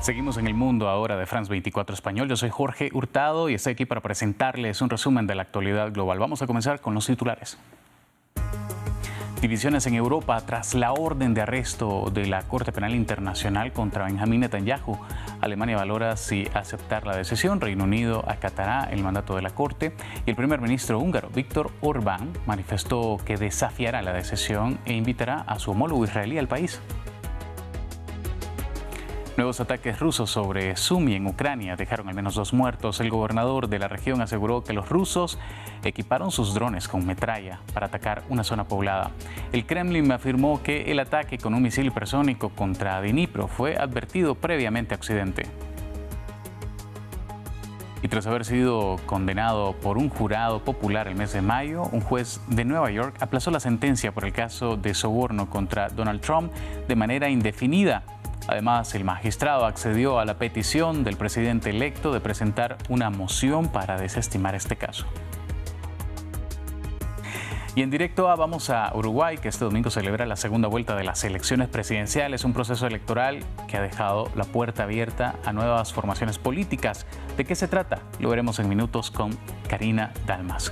Seguimos en el mundo ahora de France 24 Español. Yo soy Jorge Hurtado y estoy aquí para presentarles un resumen de la actualidad global. Vamos a comenzar con los titulares. Divisiones en Europa tras la orden de arresto de la Corte Penal Internacional contra Benjamín Netanyahu. Alemania valora si aceptar la decisión. Reino Unido acatará el mandato de la Corte. Y el primer ministro húngaro, Viktor Orbán, manifestó que desafiará la decisión e invitará a su homólogo israelí al país. Nuevos ataques rusos sobre Sumy en Ucrania dejaron al menos 2 muertos. El gobernador de la región aseguró que los rusos equiparon sus drones con metralla para atacar una zona poblada. El Kremlin afirmó que el ataque con un misil hipersónico contra Dnipro fue advertido previamente a Occidente. Y tras haber sido condenado por un jurado popular el mes de mayo, un juez de Nueva York aplazó la sentencia por el caso de soborno contra Donald Trump de manera indefinida. Además, el magistrado accedió a la petición del presidente electo de presentar una moción para desestimar este caso. Y en directo vamos a Uruguay, que este domingo celebra la segunda vuelta de las elecciones presidenciales, un proceso electoral que ha dejado la puerta abierta a nuevas formaciones políticas. ¿De qué se trata? Lo veremos en minutos con Karina Dalmas.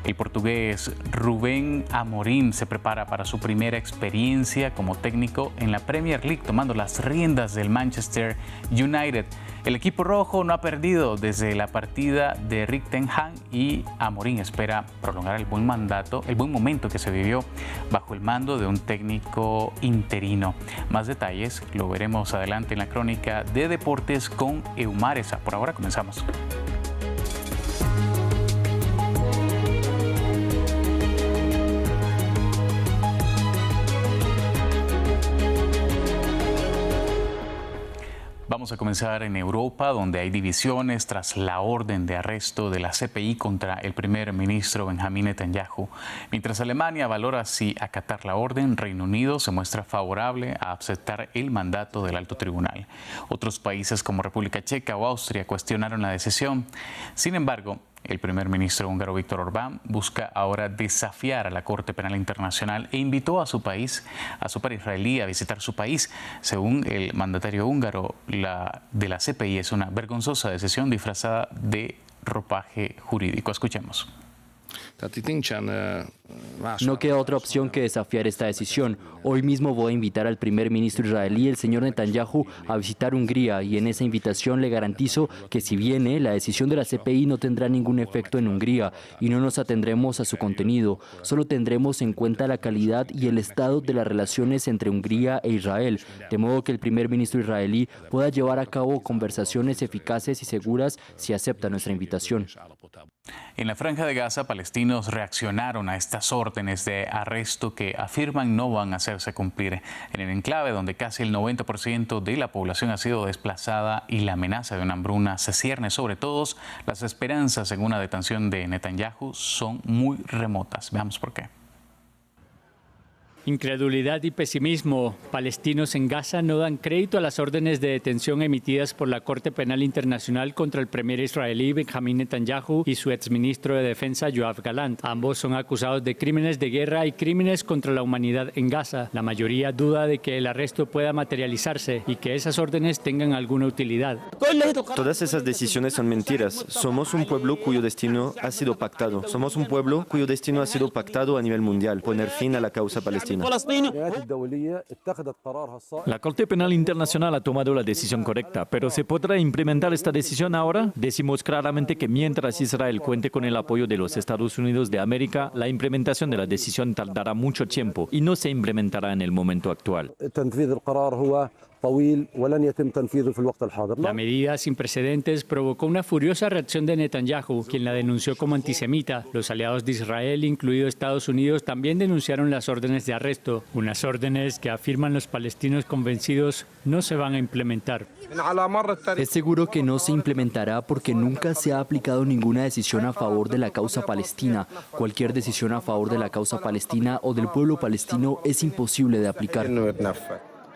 El portugués Rubén Amorim se prepara para su primera experiencia como técnico en la Premier League, tomando las riendas del Manchester United. El equipo rojo no ha perdido desde la partida de Erik ten Hag y Amorim espera prolongar el buen momento que se vivió bajo el mando de un técnico interino. Más detalles lo veremos adelante en la crónica de deportes con Eumar Esa. Por ahora comenzamos. Vamos a comenzar en Europa, donde hay divisiones tras la orden de arresto de la CPI contra el primer ministro Benjamín Netanyahu. Mientras Alemania valora si acatar la orden, Reino Unido se muestra favorable a aceptar el mandato del alto tribunal. Otros países como República Checa o Austria cuestionaron la decisión. Sin embargo, el primer ministro húngaro Viktor Orbán busca ahora desafiar a la Corte Penal Internacional e invitó a su par israelí a visitar su país. Según el mandatario húngaro, la CPI es una vergonzosa decisión disfrazada de ropaje jurídico. Escuchemos. No queda otra opción que desafiar esta decisión. Hoy mismo voy a invitar al primer ministro israelí, el señor Netanyahu, a visitar Hungría y en esa invitación le garantizo que si viene, la decisión de la CPI no tendrá ningún efecto en Hungría y no nos atendremos a su contenido. Solo tendremos en cuenta la calidad y el estado de las relaciones entre Hungría e Israel, de modo que el primer ministro israelí pueda llevar a cabo conversaciones eficaces y seguras si acepta nuestra invitación. En la Franja de Gaza, palestinos reaccionaron a estas órdenes de arresto que afirman no van a hacerse cumplir. En el enclave, donde casi el 90% de la población ha sido desplazada y la amenaza de una hambruna se cierne sobre todos, las esperanzas en una detención de Netanyahu son muy remotas. Veamos por qué. Incredulidad y pesimismo. Palestinos en Gaza no dan crédito a las órdenes de detención emitidas por la Corte Penal Internacional contra el primer israelí Benjamín Netanyahu y su exministro de Defensa Yoav Gallant. Ambos son acusados de crímenes de guerra y crímenes contra la humanidad en Gaza. La mayoría duda de que el arresto pueda materializarse y que esas órdenes tengan alguna utilidad. Todas esas decisiones son mentiras. Somos un pueblo cuyo destino ha sido pactado. Somos un pueblo cuyo destino ha sido pactado a nivel mundial. Poner fin a la causa palestina. La Corte Penal Internacional ha tomado la decisión correcta, pero ¿se podrá implementar esta decisión ahora? Decimos claramente que mientras Israel cuente con el apoyo de los Estados Unidos de América, la implementación de la decisión tardará mucho tiempo y no se implementará en el momento actual. La medida sin precedentes provocó una furiosa reacción de Netanyahu, quien la denunció como antisemita. Los aliados de Israel, incluido Estados Unidos, también denunciaron las órdenes de arresto, unas órdenes que afirman los palestinos convencidos no se van a implementar. Es seguro que no se implementará porque nunca se ha aplicado ninguna decisión a favor de la causa palestina. Cualquier decisión a favor de la causa palestina o del pueblo palestino es imposible de aplicar.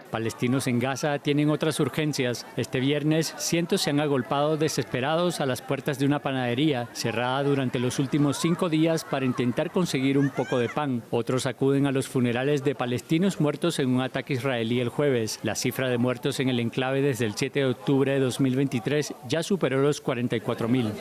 Palestinos en Gaza tienen otras urgencias. Este viernes, cientos se han agolpado desesperados a las puertas de una panadería cerrada durante los últimos 5 días para intentar conseguir un poco de pan. Otros acuden a los funerales de palestinos muertos en un ataque israelí el jueves. La cifra de muertos en el enclave desde el 7 de octubre de 2023 ya superó los 44.000.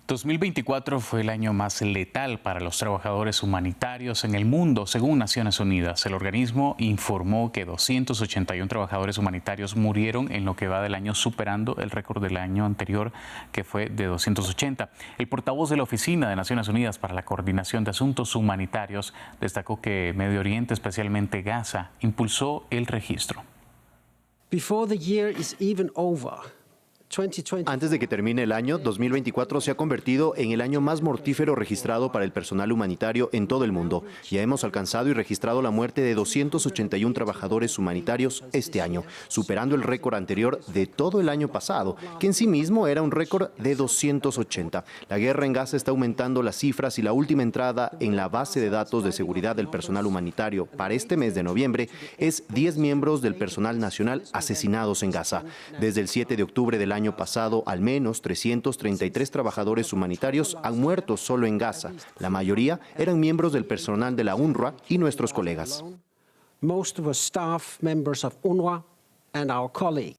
2024 fue el año más letal para los trabajadores humanitarios en el mundo, según Naciones Unidas. El organismo informó que 281 trabajadores humanitarios murieron en lo que va del año, superando el récord del año anterior, que fue de 280. El portavoz de la Oficina de Naciones Unidas para la Coordinación de Asuntos Humanitarios destacó que Medio Oriente, especialmente Gaza, impulsó el registro. Before the year is even over, Antes de que termine el año, 2024 se ha convertido en el año más mortífero registrado para el personal humanitario en todo el mundo. Ya hemos alcanzado y registrado la muerte de 281 trabajadores humanitarios este año, superando el récord anterior de todo el año pasado, que en sí mismo era un récord de 280. La guerra en Gaza está aumentando las cifras y la última entrada en la base de datos de seguridad del personal humanitario para este mes de noviembre es 10 miembros del personal nacional asesinados en Gaza. Desde el 7 de octubre del año pasado, al menos 333 trabajadores humanitarios han muerto solo en Gaza. La mayoría eran miembros del personal de la UNRWA y nuestros colegas. most of us staff members of UNRWA and our colleagues.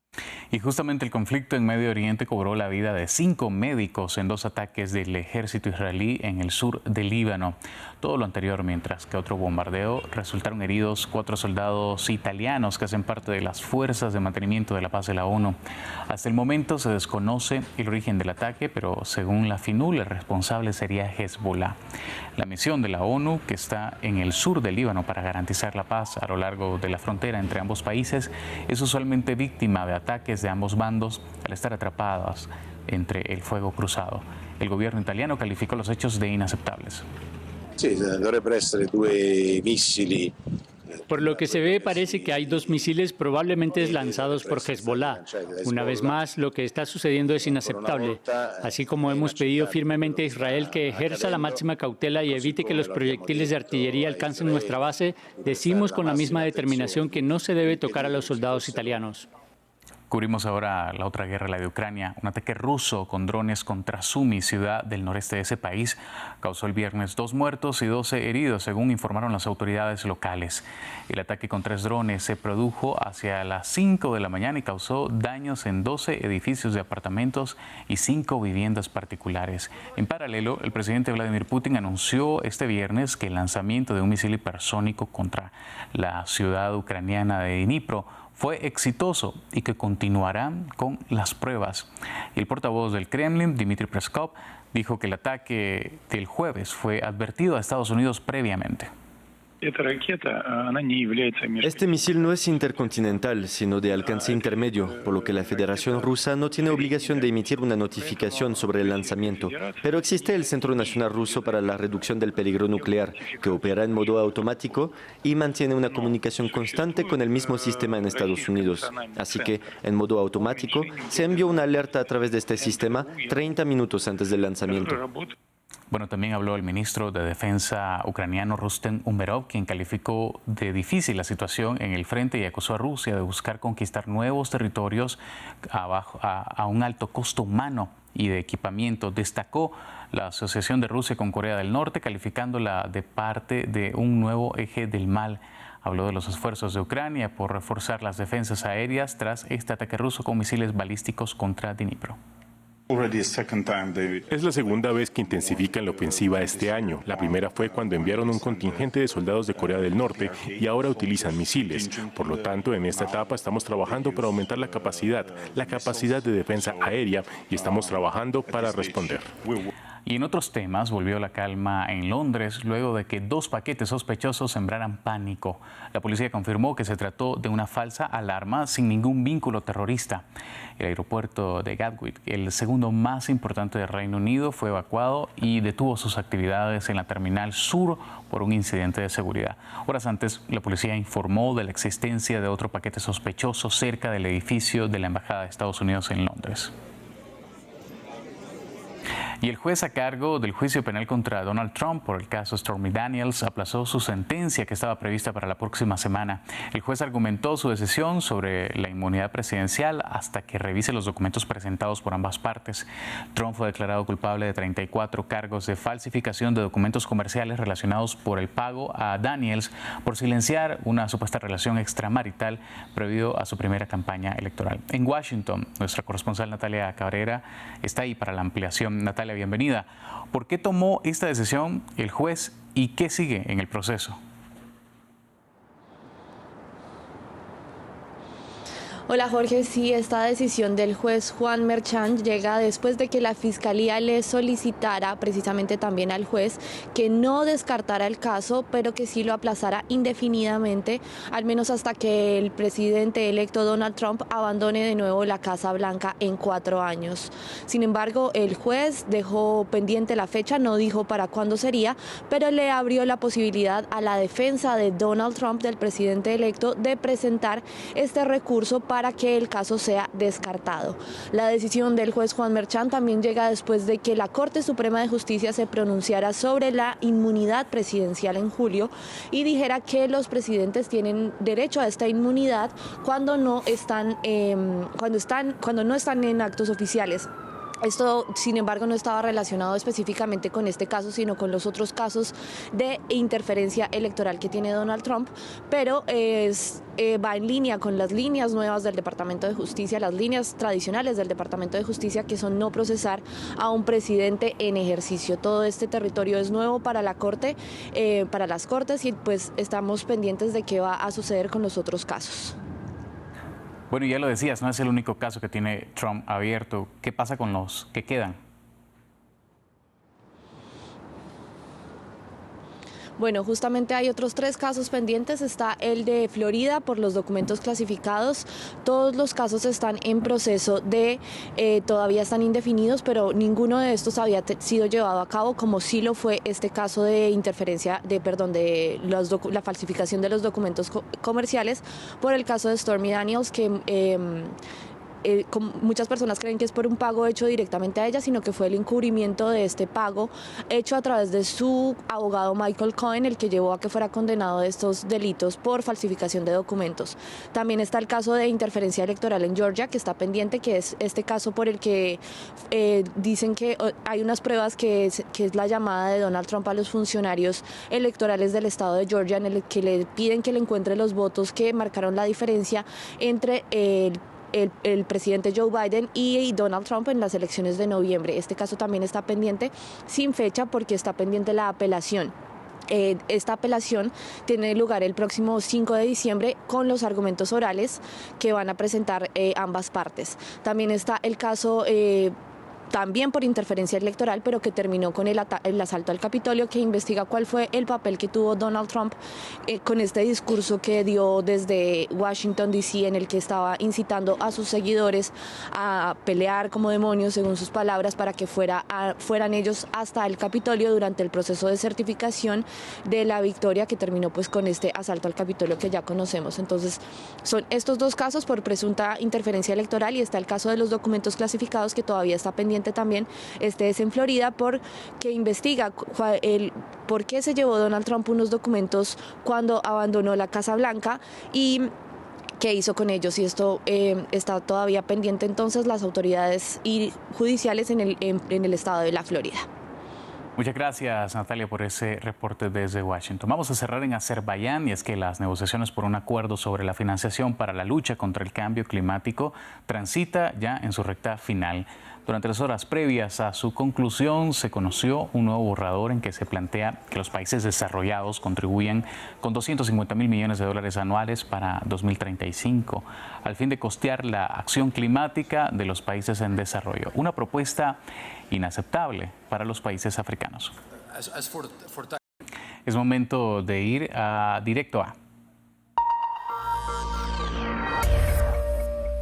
Y justamente el conflicto en Medio Oriente cobró la vida de 5 médicos en 2 ataques del ejército israelí en el sur del Líbano. Todo lo anterior mientras que otro bombardeo resultaron heridos 4 soldados italianos que hacen parte de las fuerzas de mantenimiento de la paz de la ONU. Hasta el momento se desconoce el origen del ataque, pero según la FINUL el responsable sería Hezbollah. La misión de la ONU, que está en el sur del Líbano para garantizar la paz a lo largo de la frontera entre ambos países, es usualmente víctima de ataques de ambos bandos al estar atrapadas entre el fuego cruzado. El gobierno italiano calificó los hechos de inaceptables. Sí, dovrebbero essere 2 missili. Por lo que se ve, parece que hay 2 misiles probablemente lanzados por Hezbollah. Una vez más, lo que está sucediendo es inaceptable. Así como hemos pedido firmemente a Israel que ejerza la máxima cautela y evite que los proyectiles de artillería alcancen nuestra base, decimos con la misma determinación que no se debe tocar a los soldados italianos. Cubrimos ahora la otra guerra, la de Ucrania. Un ataque ruso con drones contra Sumy, ciudad del noreste de ese país, causó el viernes 2 muertos y 12 heridos, según informaron las autoridades locales. El ataque con 3 drones se produjo hacia las 5 de la mañana y causó daños en 12 edificios de apartamentos y 5 viviendas particulares. En paralelo, el presidente Vladimir Putin anunció este viernes que el lanzamiento de un misil hipersónico contra la ciudad ucraniana de Dnipro fue exitoso y que continuarán con las pruebas. El portavoz del Kremlin, Dmitry Peskov, dijo que el ataque del jueves fue advertido a Estados Unidos previamente. Este misil no es intercontinental, sino de alcance intermedio, por lo que la Federación Rusa no tiene obligación de emitir una notificación sobre el lanzamiento. Pero existe el Centro Nacional Ruso para la Reducción del Peligro Nuclear, que opera en modo automático y mantiene una comunicación constante con el mismo sistema en Estados Unidos. Así que, en modo automático, se envió una alerta a través de este sistema 30 minutos antes del lanzamiento. Bueno, también habló el ministro de Defensa ucraniano Rustem Umerov, quien calificó de difícil la situación en el frente y acusó a Rusia de buscar conquistar nuevos territorios a un alto costo humano y de equipamiento. Destacó la asociación de Rusia con Corea del Norte, calificándola de parte de un nuevo eje del mal. Habló de los esfuerzos de Ucrania por reforzar las defensas aéreas tras este ataque ruso con misiles balísticos contra Dnipro. Es la segunda vez que intensifican la ofensiva este año. La primera fue cuando enviaron un contingente de soldados de Corea del Norte y ahora utilizan misiles. Por lo tanto, en esta etapa estamos trabajando para aumentar la capacidad de defensa aérea y estamos trabajando para responder. Y en otros temas, volvió la calma en Londres luego de que 2 paquetes sospechosos sembraran pánico. La policía confirmó que se trató de una falsa alarma sin ningún vínculo terrorista. El aeropuerto de Gatwick, el segundo más importante del Reino Unido, fue evacuado y detuvo sus actividades en la terminal sur por un incidente de seguridad. Horas antes, la policía informó de la existencia de otro paquete sospechoso cerca del edificio de la Embajada de Estados Unidos en Londres. Y el juez a cargo del juicio penal contra Donald Trump por el caso Stormy Daniels aplazó su sentencia que estaba prevista para la próxima semana. El juez argumentó su decisión sobre la inmunidad presidencial hasta que revise los documentos presentados por ambas partes. Trump fue declarado culpable de 34 cargos de falsificación de documentos comerciales relacionados por el pago a Daniels por silenciar una supuesta relación extramarital previo a su primera campaña electoral. En Washington, nuestra corresponsal Natalia Cabrera está ahí para la ampliación. Natalia, bienvenida. ¿Por qué tomó esta decisión el juez y qué sigue en el proceso? Hola Jorge, sí, esta decisión del juez Juan Merchan llega después de que la Fiscalía le solicitara precisamente también al juez que no descartara el caso, pero que sí lo aplazara indefinidamente, al menos hasta que el presidente electo Donald Trump abandone de nuevo la Casa Blanca en 4 años. Sin embargo, el juez dejó pendiente la fecha, no dijo para cuándo sería, pero le abrió la posibilidad a la defensa de Donald Trump, del presidente electo, de presentar este recurso para que el caso sea descartado. La decisión del juez Juan Merchan también llega después de que la Corte Suprema de Justicia se pronunciara sobre la inmunidad presidencial en julio y dijera que los presidentes tienen derecho a esta inmunidad cuando no están en actos oficiales. Esto, sin embargo, no estaba relacionado específicamente con este caso, sino con los otros casos de interferencia electoral que tiene Donald Trump, pero va en línea con las líneas nuevas del Departamento de Justicia, las líneas tradicionales del Departamento de Justicia, que son no procesar a un presidente en ejercicio. Todo este territorio es nuevo para la Corte, para las Cortes, y pues estamos pendientes de qué va a suceder con los otros casos. Bueno, ya lo decías, no es el único caso que tiene Trump abierto. ¿Qué pasa con los que quedan? Bueno, justamente hay otros 3 casos pendientes. Está el de Florida por los documentos clasificados. Todos los casos están en proceso de, todavía están indefinidos, pero ninguno de estos había sido llevado a cabo, como sí lo fue este caso de interferencia, de la falsificación de los documentos comerciales por el caso de Stormy Daniels, que muchas personas creen que es por un pago hecho directamente a ella, sino que fue el encubrimiento de este pago hecho a través de su abogado Michael Cohen, el que llevó a que fuera condenado de estos delitos por falsificación de documentos. También está el caso de interferencia electoral en Georgia, que está pendiente, que es este caso por el que dicen que hay unas pruebas que es la llamada de Donald Trump a los funcionarios electorales del estado de Georgia, en el que le piden que le encuentre los votos que marcaron la diferencia entre el presidente Joe Biden y Donald Trump en las elecciones de noviembre. Este caso también está pendiente sin fecha porque está pendiente la apelación. Esta apelación tiene lugar el próximo 5 de diciembre con los argumentos orales que van a presentar ambas partes. También está el caso también por interferencia electoral, pero que terminó con el asalto al Capitolio, que investiga cuál fue el papel que tuvo Donald Trump con este discurso que dio desde Washington, D.C., en el que estaba incitando a sus seguidores a pelear como demonios, según sus palabras, para que fueran ellos hasta el Capitolio durante el proceso de certificación de la victoria, que terminó pues con este asalto al Capitolio que ya conocemos. Entonces, son estos 2 casos por presunta interferencia electoral, y está el caso de los documentos clasificados, que todavía está pendiente también. Este es en Florida, porque investiga por qué se llevó Donald Trump unos documentos cuando abandonó la Casa Blanca y qué hizo con ellos, y esto está todavía pendiente entonces las autoridades judiciales en el estado de la Florida. Muchas gracias, Natalia, por ese reporte desde Washington. Vamos a cerrar en Azerbaiyán, y es que las negociaciones por un acuerdo sobre la financiación para la lucha contra el cambio climático transita ya en su recta final. Durante las horas previas a su conclusión se conoció un nuevo borrador en que se plantea que los países desarrollados contribuyan con 250.000 millones de dólares anuales para 2035, al fin de costear la acción climática de los países en desarrollo. Una propuesta inaceptable para los países africanos. Es momento de ir directo a.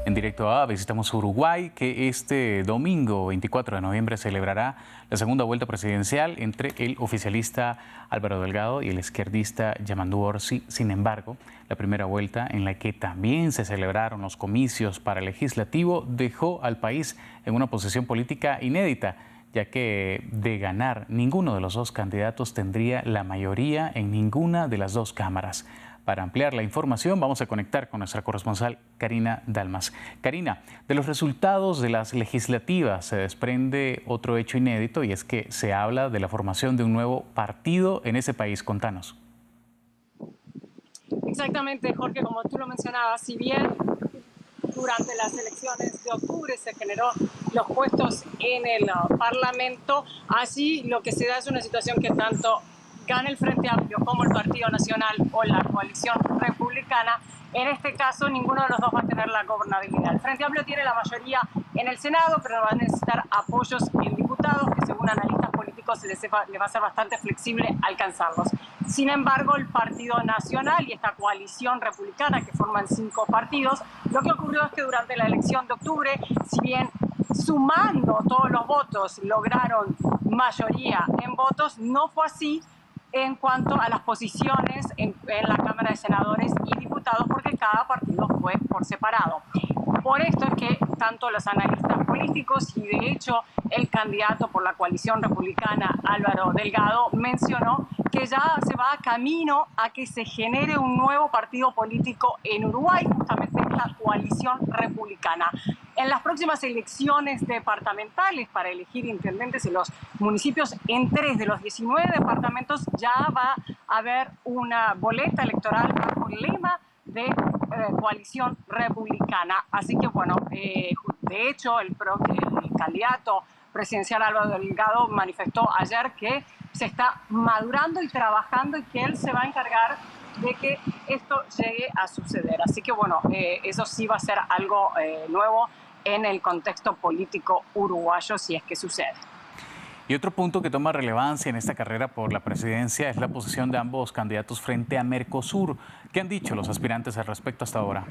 En Directo A visitamos Uruguay, que este domingo 24 de noviembre celebrará la segunda vuelta presidencial entre el oficialista Álvaro Delgado y el izquierdista Yamandu Orsi. Sin embargo, la primera vuelta, en la que también se celebraron los comicios para el legislativo, dejó al país en una posición política inédita, ya que de ganar ninguno de los dos candidatos tendría la mayoría en ninguna de las dos cámaras. Para ampliar la información vamos a conectar con nuestra corresponsal Karina Dalmas. Karina, de los resultados de las legislativas se desprende otro hecho inédito y es que se habla de la formación de un nuevo partido en ese país. Contanos. Exactamente, Jorge, como tú lo mencionabas, si bien durante las elecciones de octubre se generó los puestos en el Parlamento, así lo que se da es una situación que tanto gana el Frente Amplio como el Partido Nacional o la coalición republicana. En este caso, ninguno de los dos va a tener la gobernabilidad. El Frente Amplio tiene la mayoría en el Senado, pero va a necesitar apoyos en diputados, que según analistas políticos les va a ser bastante flexible alcanzarlos. Sin embargo, el Partido Nacional y esta coalición republicana, que forman 5 partidos, lo que ocurrió es que durante la elección de octubre, si bien sumando todos los votos lograron mayoría en votos, no fue así en cuanto a las posiciones en la Cámara de Senadores y Diputados, porque cada partido fue por separado. Por esto es que tanto los analistas políticos y de hecho el candidato por la coalición republicana, Álvaro Delgado, mencionó que ya se va camino a que se genere un nuevo partido político en Uruguay, justamente esta coalición republicana. En las próximas elecciones departamentales para elegir intendentes en los municipios, en 3 de los 19 departamentos ya va a haber una boleta electoral bajo el lema de coalición republicana. Así que bueno, de hecho el candidato presidencial Álvaro Delgado manifestó ayer que se está madurando y trabajando y que él se va a encargar de que esto llegue a suceder. Así que bueno, eso sí va a ser algo nuevo en el contexto político uruguayo si es que sucede. Y otro punto que toma relevancia en esta carrera por la presidencia es la posición de ambos candidatos frente a Mercosur. ¿Qué han dicho los aspirantes al respecto hasta ahora?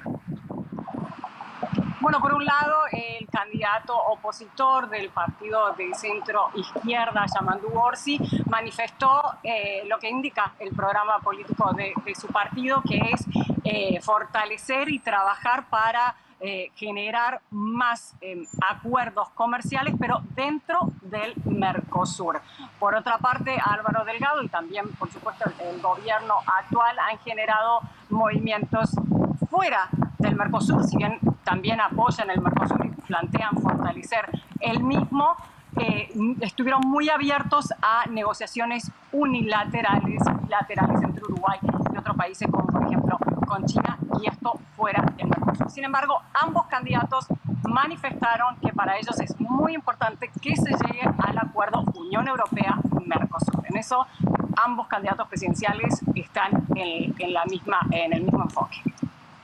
Bueno, por un lado, el candidato opositor del partido de centro izquierda, Yamandu Orsi, manifestó lo que indica el programa político de su partido, que es fortalecer y trabajar para generar más acuerdos comerciales, pero dentro del Mercosur. Por otra parte, Álvaro Delgado y también, por supuesto, el gobierno actual han generado movimientos fuera del Mercosur, si bien también apoyan el Mercosur y plantean fortalecer el mismo, estuvieron muy abiertos a negociaciones unilaterales, bilaterales entre Uruguay y otros países como por ejemplo con China, y esto fuera del Mercosur. Sin embargo, ambos candidatos manifestaron que para ellos es muy importante que se llegue al acuerdo Unión Europea-Mercosur. En eso, ambos candidatos presidenciales están en el mismo enfoque.